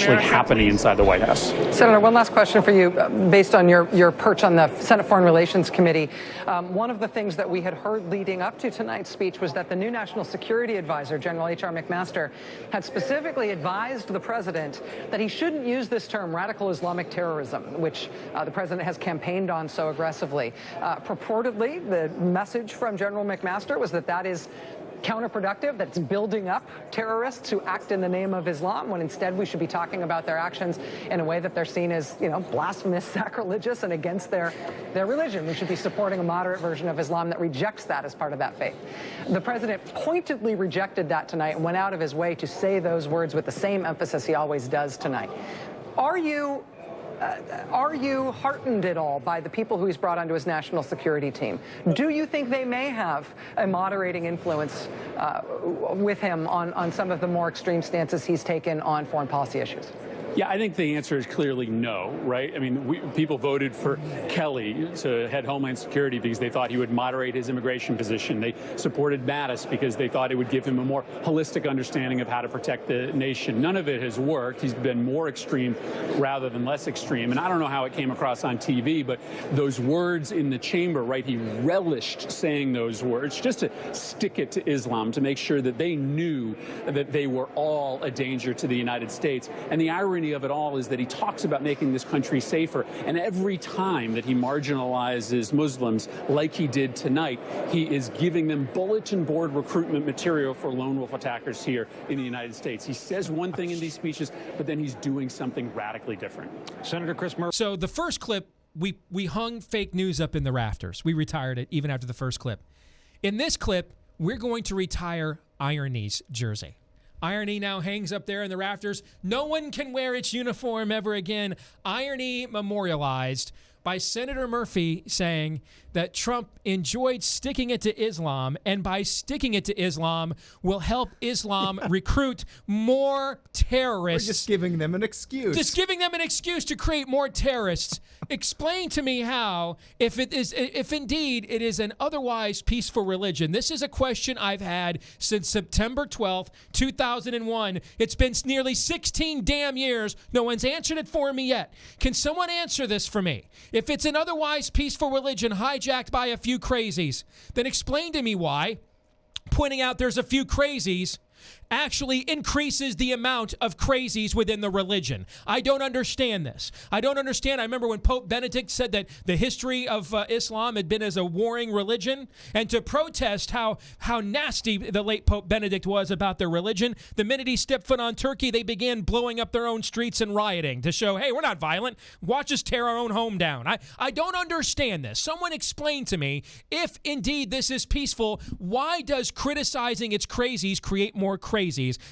actually happening inside the White House. Senator, one last question for you, based on your perch on the Senate Foreign Relations Committee. One of the things that we had heard leading up to tonight's speech was that the new National Security Advisor, General H.R. McMaster, had specifically advised the president that he shouldn't use this term, radical Islamic terrorism, which the president has campaigned on so aggressively. Purportedly, the message from General McMaster was that is counterproductive, that it's building up terrorists who act in the name of Islam, when instead we should be talking about their actions in a way that they're seen as, blasphemous, sacrilegious, and against their religion. We should be supporting a moderate version of Islam that rejects that as part of that faith. The president pointedly rejected that tonight and went out of his way to say those words with the same emphasis he always does tonight. Are you heartened at all by the people who he's brought onto his national security team? Do you think they may have a moderating influence with him on some of the more extreme stances he's taken on foreign policy issues? Yeah, I think the answer is clearly no, right? I mean, people voted for Kelly to head Homeland Security because they thought he would moderate his immigration position. They supported Mattis because they thought it would give him a more holistic understanding of how to protect the nation. None of it has worked. He's been more extreme rather than less extreme. And I don't know how it came across on TV, but those words in the chamber, right, he relished saying those words just to stick it to Islam, to make sure that they knew that they were all a danger to the United States. And the irony of it all is that he talks about making this country safer, and every time that he marginalizes Muslims, like he did tonight, he is giving them bulletin board recruitment material for lone wolf attackers here in the United States. He says one thing in these speeches, but then he's doing something radically different. Senator Chris Murphy. So the first clip, we hung fake news up in the rafters. We retired it even after the first clip. In this clip, we're going to retire Irony's jersey. Irony now hangs up there in the rafters. No one can wear its uniform ever again. Irony memorialized by Senator Murphy saying that Trump enjoyed sticking it to Islam, and by sticking it to Islam will help Islam recruit more terrorists. We're just giving them an excuse. Just giving them an excuse to create more terrorists. Explain to me how, if indeed it is an otherwise peaceful religion. This is a question I've had since September 12th, 2001. It's been nearly 16 damn years. No one's answered it for me yet. Can someone answer this for me? If it's an otherwise peaceful religion hijacked by a few crazies, then explain to me why pointing out there's a few crazies actually increases the amount of crazies within the religion. I don't understand this. I don't understand. I remember when Pope Benedict said that the history of Islam had been as a warring religion, and to protest how nasty the late Pope Benedict was about their religion, the minute he stepped foot on Turkey, they began blowing up their own streets and rioting to show, hey, we're not violent. Watch us tear our own home down. I don't understand this. Someone explain to me, if indeed this is peaceful, why does criticizing its crazies create more crazies?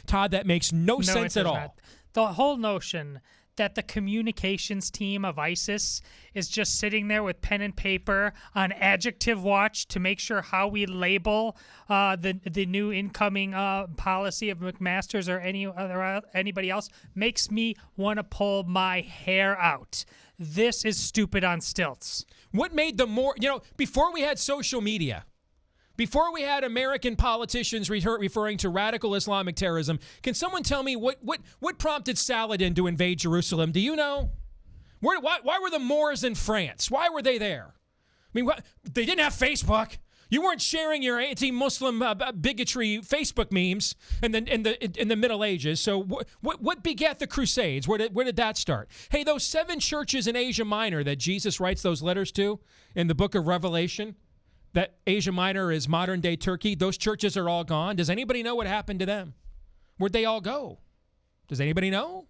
Todd, that makes no sense at all. Not. The whole notion that the communications team of ISIS is just sitting there with pen and paper on adjective watch to make sure how we label the new incoming policy of McMaster's or anybody else makes me want to pull my hair out. This is stupid on stilts. What made them more, before we had social media, before we had American politicians referring to radical Islamic terrorism, can someone tell me what prompted Saladin to invade Jerusalem? Do you know? Why were the Moors in France? Why were they there? I mean, they didn't have Facebook. You weren't sharing your anti-Muslim bigotry Facebook memes in the Middle Ages. So what begat the Crusades? Where did that start? Hey, those 7 churches in Asia Minor that Jesus writes those letters to in the book of Revelation, that Asia Minor is modern-day Turkey, those churches are all gone. Does anybody know what happened to them? Where'd they all go? Does anybody know?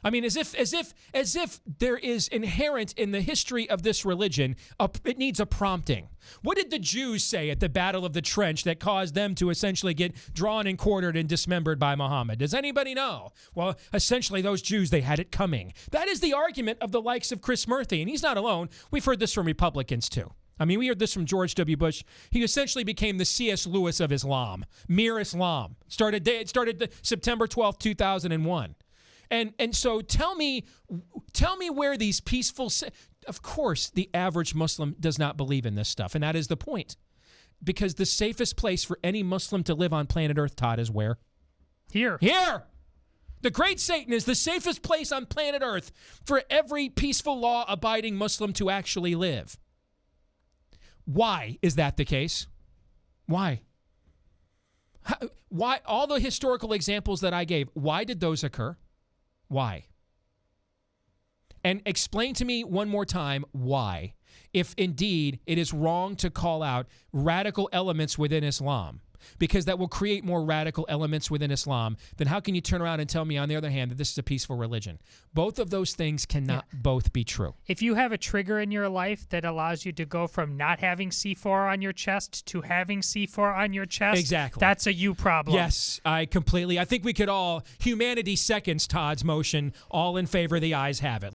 I mean, as if there is inherent in the history of this religion, it needs a prompting. What did the Jews say at the Battle of the Trench that caused them to essentially get drawn and quartered and dismembered by Muhammad? Does anybody know? Well, essentially, those Jews, they had it coming. That is the argument of the likes of Chris Murphy, and he's not alone. We've heard this from Republicans, too. I mean, we heard this from George W. Bush. He essentially became the C.S. Lewis of Islam. Mere Islam. It started September 12th, 2001. And so tell me where these peaceful... Of course, the average Muslim does not believe in this stuff, and that is the point. Because the safest place for any Muslim to live on planet Earth, Todd, is where? Here. The Great Satan is the safest place on planet Earth for every peaceful, law-abiding Muslim to actually live. Why is that the case? Why? Why? All the historical examples that I gave, why did those occur? Why? And explain to me one more time why, if indeed it is wrong to call out radical elements within Islam, because that will create more radical elements within Islam, then how can you turn around and tell me, on the other hand, that this is a peaceful religion? Both of those things cannot both be true. If you have a trigger in your life that allows you to go from not having C4 on your chest to having C4 on your chest, exactly, that's a you problem. Yes, I think we could all, humanity seconds Todd's motion, all in favor, the ayes have it.